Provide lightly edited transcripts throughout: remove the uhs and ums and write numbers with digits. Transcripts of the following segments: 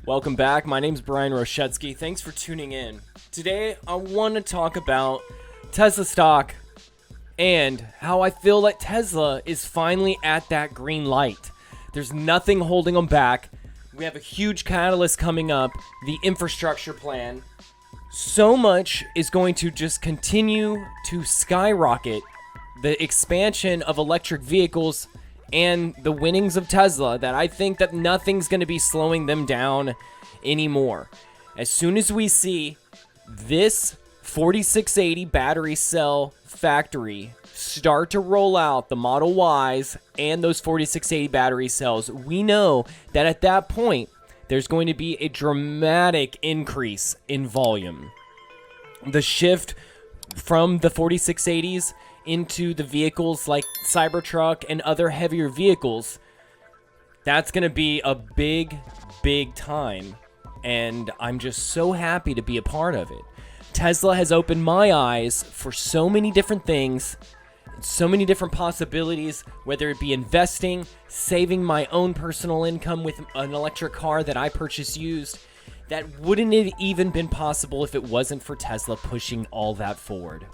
Welcome back. My name's Bryan Roschetzky. Thanks for tuning in. Today, I want to talk about Tesla stock and how I feel that Tesla is finally at that green light. There's nothing holding them back. We have a huge catalyst coming up, the infrastructure plan. So much is going to just continue to skyrocket the expansion of electric vehicles and the winnings of Tesla that I think that nothing's going to be slowing them down anymore. As soon as we see this 4680 battery cell factory start to roll out the Model Ys and those 4680 battery cells, we know that at that point, there's going to be a dramatic increase in volume. The shift from the 4680s into the vehicles like Cybertruck and other heavier vehicles, that's going to be a big time. And I'm just so happy to be a part of it. Tesla has opened my eyes for so many different things, so many different possibilities, whether it be investing, saving my own personal income with an electric car that I purchased used, that wouldn't have even been possible if it wasn't for Tesla pushing all that forward.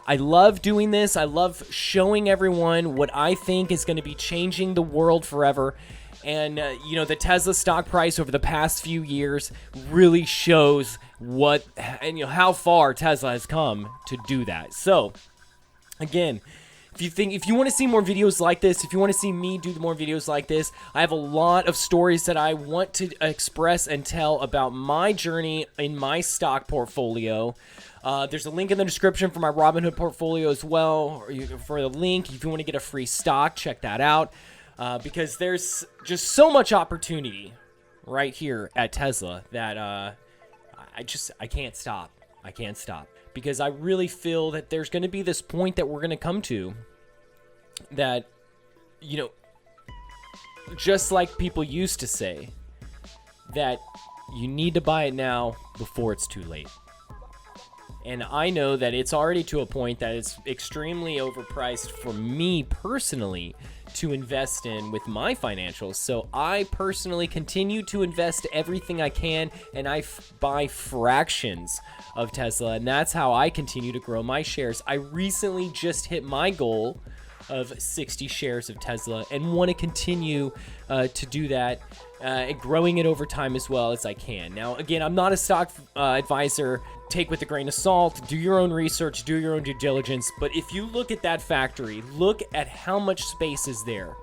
I love doing this. I love showing everyone what I think is going to be changing the world forever. And, the Tesla stock price over the past few years really shows how far Tesla has come to do that. So, again, if you want to see more videos like this, if you want to see me do more videos like this, I have a lot of stories that I want to express and tell about my journey in my stock portfolio. There's a link in the description for my Robinhood portfolio as well, or for the link if you want to get a free stock, check that out. Because there's just so much opportunity right here at Tesla that I can't stop. I can't stop. Because I really feel that there's going to be this point that we're going to come to that, just like people used to say, that you need to buy it now before it's too late. And I know that it's already to a point that it's extremely overpriced for me personally to invest in with my financials. So I personally continue to invest everything I can, and I buy fractions of Tesla, and that's how I continue to grow my shares. I recently just hit my goal of 60 shares of Tesla and want to continue to do that, growing it over time as well as I can. Now, again, I'm not a stock advisor. Take with a grain of salt, do your own research, do your own due diligence. But if you look at that factory, look at how much space is there.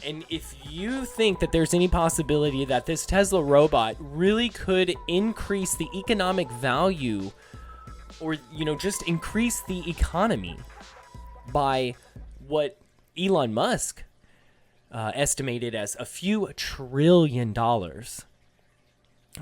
And if you think that there's any possibility that this Tesla robot really could increase the economic value or, just increase the economy by what Elon Musk estimated as a few $1 trillion,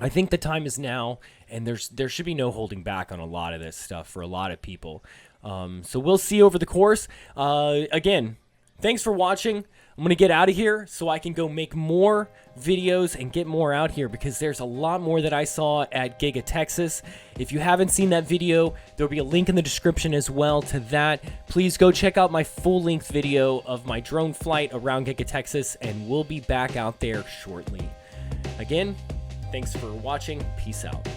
I think the time is now, and there should be no holding back on a lot of this stuff for a lot of people. So we'll see over the course. Again, thanks for watching. I'm going to get out of here so I can go make more videos and get more out here, because there's a lot more that I saw at Giga Texas. If you haven't seen that video, there'll be a link in the description as well to that. Please go check out my full-length video of my drone flight around Giga Texas, and we'll be back out there shortly. Again, thanks for watching. Peace out.